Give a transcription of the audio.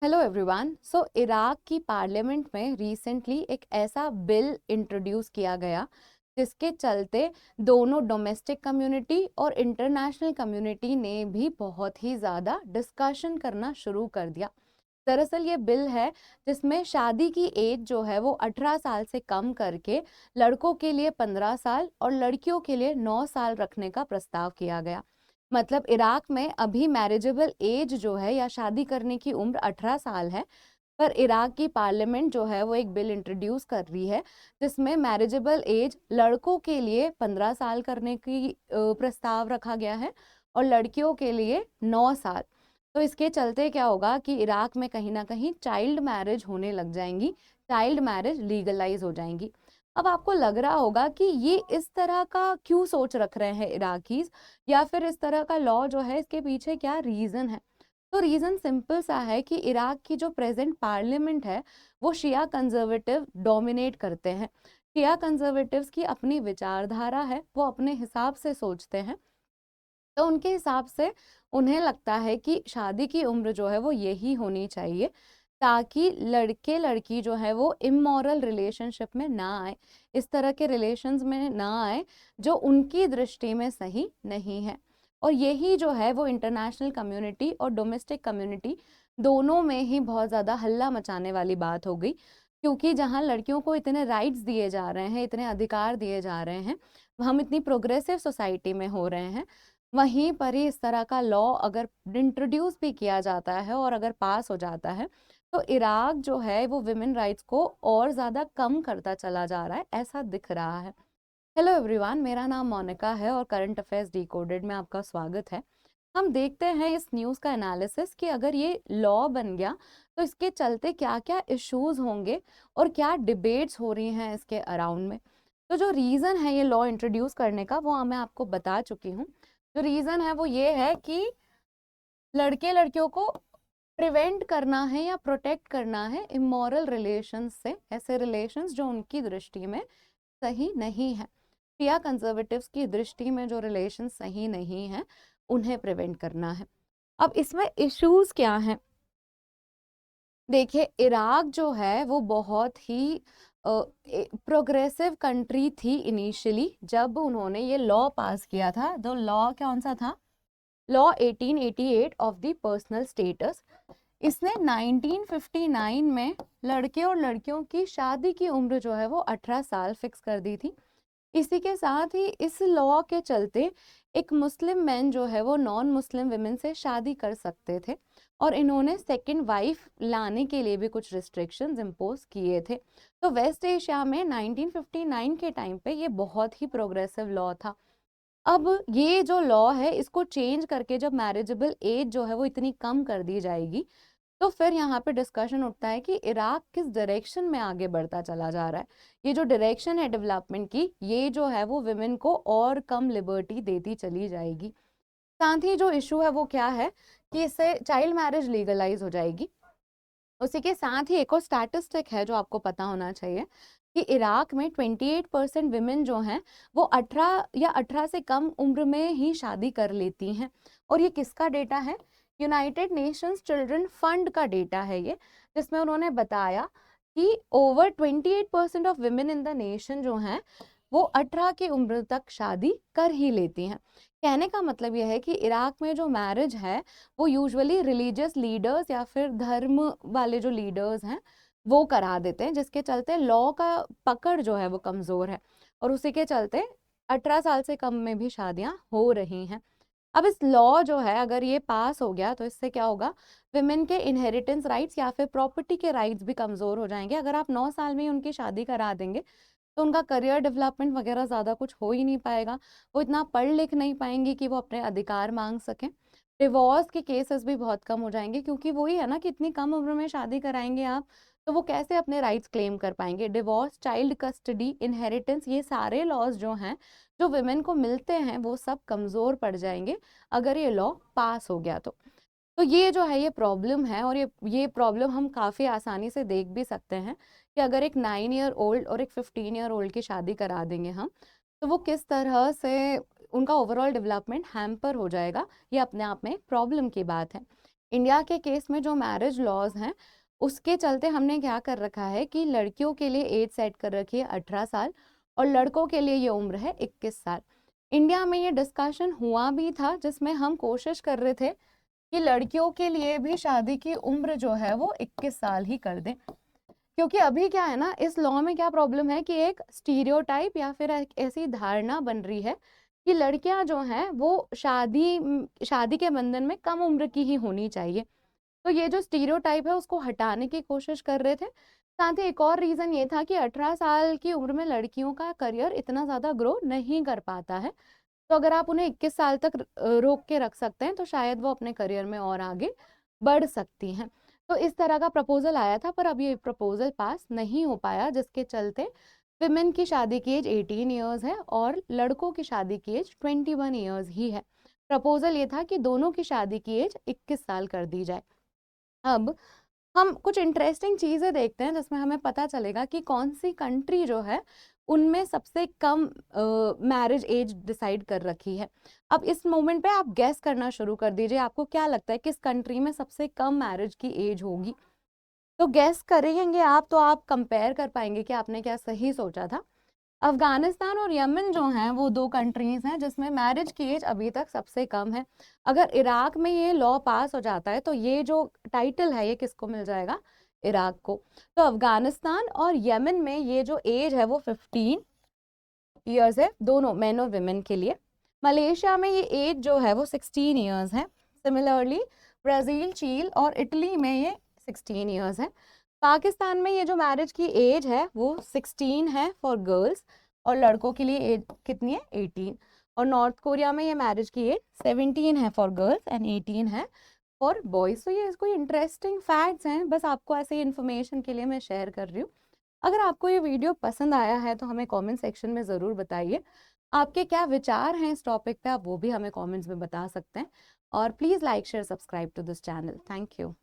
Hello everyone. So Iraq की parliament में recently एक ऐसा बिल इंट्रोड्यूस किया गया जिसके चलते दोनों डोमेस्टिक कम्युनिटी और इंटरनेशनल कम्युनिटी ने भी बहुत ही ज़्यादा डिस्कशन करना शुरू कर दिया। दरअसल ये बिल है जिसमें शादी की एज जो है वो 18 साल से कम करके लड़कों के लिए 15 साल और लड़कियों के लिए 9 साल रखने का प्रस्ताव किया गया। मतलब इराक में अभी मैरिजेबल एज जो है या शादी करने की उम्र 18 साल है, पर इराक की पार्लियामेंट जो है वो एक बिल इंट्रोड्यूस कर रही है जिसमें मैरिजेबल एज लड़कों के लिए 15 साल करने की प्रस्ताव रखा गया है और लड़कियों के लिए 9 साल। तो इसके चलते क्या होगा कि इराक में कहीं ना कहीं चाइल्ड मैरिज होने लग जाएंगी, चाइल्ड मैरिज लीगलाइज हो जाएंगी। अब आपको लग रहा होगा कि ये इस तरह का क्यों सोच रख रहे हैं इराकीज, या फिर इस तरह का लॉ जो है इसके पीछे क्या रीजन है। तो रीजन सिंपल सा है कि इराक की जो प्रेजेंट पार्लियामेंट है वो शिया कंजर्वेटिव डोमिनेट करते हैं। शिया कंजर्वेटिव्स की अपनी विचारधारा है, वो अपने हिसाब से सोचते हैं। तो उनके हिसाब से उन्हें लगता है कि शादी की उम्र जो है वो यही होनी चाहिए ताकि लड़के लड़की जो है वो इमोरल रिलेशनशिप में ना आए, इस तरह के रिलेशंस में ना आए जो उनकी दृष्टि में सही नहीं है। और यही जो है वो इंटरनेशनल कम्युनिटी और डोमेस्टिक कम्युनिटी दोनों में ही बहुत ज़्यादा हल्ला मचाने वाली बात हो गई, क्योंकि जहाँ लड़कियों को इतने राइट्स दिए जा रहे हैं, इतने अधिकार दिए जा रहे हैं, हम इतनी प्रोग्रेसिव सोसाइटी में हो रहे हैं, वहीं पर ही इस तरह का लॉ अगर इंट्रोड्यूस भी किया जाता है और अगर पास हो जाता है तो इराक जो है वो विमेन राइट्स को और ज़्यादा कम करता चला जा रहा है, ऐसा दिख रहा है। हेलो एवरीवन, मेरा नाम मोनिका है और करंट अफेयर्स डिकोडेड में आपका स्वागत है। हम देखते हैं इस न्यूज़ का एनालिसिस कि अगर ये लॉ बन गया तो इसके चलते क्या क्या इश्यूज होंगे और क्या डिबेट्स हो रही हैं इसके अराउंड में। तो जो रीज़न है ये लॉ इंट्रोड्यूस करने का वो मैं आपको बता चुकी हूँ। जो रीज़न है वो ये है कि लड़के लड़कियों को प्रिवेंट करना है या प्रोटेक्ट करना है इमोरल रिलेशंस से, ऐसे रिलेशंस जो उनकी दृष्टि में सही नहीं है। शिया कंजर्वेटिव्स की दृष्टि में जो रिलेशन सही नहीं है उन्हें प्रिवेंट करना है। अब इसमें इश्यूज क्या हैं? देखिए, इराक जो है वो बहुत ही प्रोग्रेसिव कंट्री थी इनिशियली जब उन्होंने ये लॉ पास किया था। तो लॉ कौन सा था? Law 1888 of the personal status. इसने 1959 में लड़के और लड़कियों की शादी की उम्र जो है वो 18 साल फिक्स कर दी थी। इसी के साथ ही इस लॉ के चलते एक मुस्लिम मैन जो है वो नॉन मुस्लिम विमेन से शादी कर सकते थे और इन्होंने सेकंड वाइफ लाने के लिए भी कुछ रिस्ट्रिक्शंस इम्पोज किए थे। तो वेस्ट एशिया में 1959 के टाइम पे ये बहुत ही प्रोग्रेसिव लॉ था। अब ये जो लॉ है इसको चेंज करके जब मैरिजेबल एज जो है वो इतनी कम कर दी जाएगी तो फिर यहाँ पे डिस्कशन उठता है कि इराक किस डायरेक्शन में आगे बढ़ता चला जा रहा है। ये जो डायरेक्शन है डेवलपमेंट की, ये जो है वो विमेन को और कम लिबर्टी देती चली जाएगी। साथ ही जो इशू है वो क्या है कि इससे चाइल्ड मैरिज लीगलाइज हो जाएगी। उसी के साथ ही एक और स्टैटिस्टिक है जो आपको पता होना चाहिए कि इराक में 28% विमेन जो हैं वो 18 या 18 से कम उम्र में ही शादी कर लेती हैं। और ये किसका डेटा है? यूनाइटेड नेशंस चिल्ड्रन फंड का डेटा है ये, जिसमें उन्होंने बताया कि over 28% of women in the nation जो हैं वो 18 की उम्र तक शादी कर ही लेती हैं। कहने का मतलब यह है कि इराक में जो मैरिज है वो यूजुअली रिलीजियस लीडर्स या फिर धर्म वाले जो लीडर्स हैं वो करा देते हैं, जिसके चलते लॉ का पकड़ जो है वो कमज़ोर है और उसी के चलते 18 साल से कम में भी शादियां हो रही हैं। अब इस लॉ जो है अगर ये पास हो गया तो इससे क्या होगा? विमेन के इनहेरिटेंस राइट्स या फिर प्रॉपर्टी के राइट्स भी कमज़ोर हो जाएंगे। अगर आप 9 साल में ही उनकी शादी करा देंगे तो उनका करियर डेवलपमेंट वगैरह ज़्यादा कुछ हो ही नहीं पाएगा। वो इतना पढ़ लिख नहीं पाएंगी कि वो अपने अधिकार मांग सकें। डिवोर्स के केसेस भी बहुत कम हो जाएंगे, क्योंकि वही है ना कि इतनी कम उम्र में शादी कराएंगे आप तो वो कैसे अपने राइट्स क्लेम कर पाएंगे। डिवोर्स, चाइल्ड कस्टडी, इनहेरिटेंस, ये सारे लॉज जो हैं जो विमेन को मिलते हैं वो सब कमज़ोर पड़ जाएंगे अगर ये लॉ पास हो गया तो ये जो है ये प्रॉब्लम है। और ये प्रॉब्लम हम काफ़ी आसानी से देख भी सकते हैं कि अगर एक 9 ईयर ओल्ड और एक 15 ईयर ओल्ड की शादी करा देंगे हम तो वो किस तरह से उनका ओवरऑल डेवलपमेंट हैम्पर हो जाएगा, ये अपने आप में एक प्रॉब्लम की बात है। इंडिया के केस में जो मैरिज लॉज हैं उसके चलते हमने क्या कर रखा है कि लड़कियों के लिए एज सेट कर रखी है 18 साल और लड़कों के लिए ये उम्र है 21 साल। इंडिया में ये डिस्कशन हुआ भी था जिसमें हम कोशिश कर रहे थे कि लड़कियों के लिए भी शादी की उम्र जो है वो 21 साल ही कर दें, क्योंकि अभी क्या है ना, इस लॉ में क्या प्रॉब्लम है कि एक स्टीरियोटाइप या फिर एक ऐसी धारणा बन रही है कि लड़कियां जो हैं वो शादी के बंधन में कम उम्र की ही होनी चाहिए। तो ये जो स्टीरियोटाइप है उसको हटाने की कोशिश कर रहे थे। साथ ही एक और रीजन ये था कि 18 साल की उम्र में लड़कियों का करियर इतना ज्यादा ग्रो नहीं कर पाता है, तो अगर आप उन्हें 21 साल तक रोक के रख सकते हैं तो शायद वो अपने करियर में और आगे बढ़ सकती हैं। तो इस तरह का प्रपोजल आया था, पर अब ये प्रपोजल पास नहीं हो पाया, जिसके चलते विमेन की शादी की एज 18 ईयर्स है और लड़कों की शादी की एज 21 ईयर्स ही है। प्रपोजल ये था कि दोनों की शादी की एज 21 साल कर दी जाए। अब हम कुछ इंटरेस्टिंग चीज़ें देखते हैं जिसमें हमें पता चलेगा कि कौन सी कंट्री जो है उनमें सबसे कम मैरिज एज डिसाइड कर रखी है। अब इस मोमेंट पे आप गैस करना शुरू कर दीजिए, आपको क्या लगता है किस कंट्री में सबसे कम मैरिज की एज होगी। तो गैस करेंगे आप तो आप कंपेयर कर पाएंगे कि आपने क्या सही सोचा था। अफगानिस्तान और यमन जो हैं वो दो कंट्रीज हैं जिसमें मैरिज की एज अभी तक सबसे कम है। अगर इराक में ये लॉ पास हो जाता है तो ये जो टाइटल है ये किसको मिल जाएगा, इराक को। तो अफगानिस्तान और यमन में ये जो एज है वो 15 ईयर्स है, दोनों मेन और विमेन के लिए। मलेशिया में ये एज जो है वो 16 ईयर्स है। सिमिलरली ब्राजील, चीन और इटली में ये 16 ईयर्स है। पाकिस्तान में ये जो मैरिज की एज है वो 16 है फॉर गर्ल्स और लड़कों के लिए एज कितनी है, 18। और नॉर्थ कोरिया में ये मैरिज की एज 17 है फॉर गर्ल्स एंड 18 है फॉर बॉयज। तो ये कोई इंटरेस्टिंग फैक्ट्स हैं, बस आपको ऐसे इन्फॉर्मेशन के लिए मैं शेयर कर रही हूँ। अगर आपको ये वीडियो पसंद आया है तो हमें कमेंट सेक्शन में ज़रूर बताइए। आपके क्या विचार हैं इस टॉपिक पे, आप वो भी हमें कमेंट्स में बता सकते हैं। और please like share subscribe to this channel. Thank you.